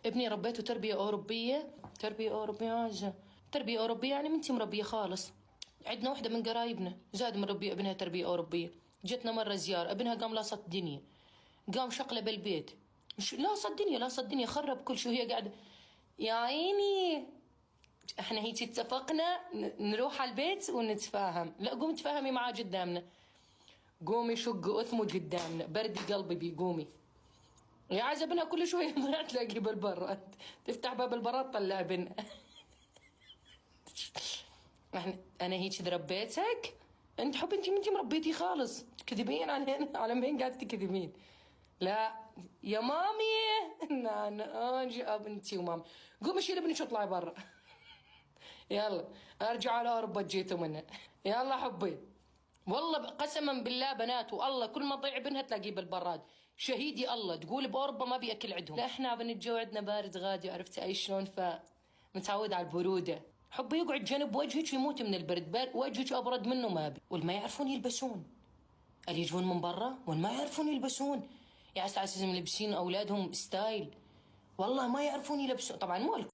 ابني ربيته تربية أوروبية. تربية أوروبية تربية أوروبية يعني منتي مربية خالص. عندنا وحدة من قرايبنا زاد مربية ابنها تربية أوروبية. جتنا مرة زيارة، ابنها قام لاصت الدنيا، قام شقلب البيت، لاصت الدنيا لاصت الدنيا، خرب كل شيء. وهي قاعدة يا عيني. احنا هيك اتفقنا نروح على البيت ونتفاهم. لا قومي تفاهمي معاه قدامنا. قومي شق اثمه قدامنا، بردي قلبي بي قومي. يا عزبنا كل شوية ما تلاقي بالبراد، تفتح باب البراد تطلع بنا. انا هيك ربيتك؟ انت حب انت مربيتي خالص، تكذبين على مين قاعده تكذبين؟ لا يا مامي. انا اجي انتي ومامي. قومي شيلي ابنك واطلعي برا. يلا ارجع على اوروبا جيتوا منها. يلا حبي. والله قسما بالله بنات والله كل ما تضيع بنها تلاقيه بالبراد. شهيدي الله تقول باوروبا ما بياكل عندهم. لا احنا الجو عندنا بارد غادي، عرفتي اي شلون، متعود على البروده. حبي يقعد جنب وجهك يموت من البرد، وجهك ابرد منه ما بي. والما يعرفون يلبسون، اللي يجون من برا والما يعرفون يلبسون. يا اساس ملبسين اولادهم ستايل، والله ما يعرفون يلبسون. طبعا مو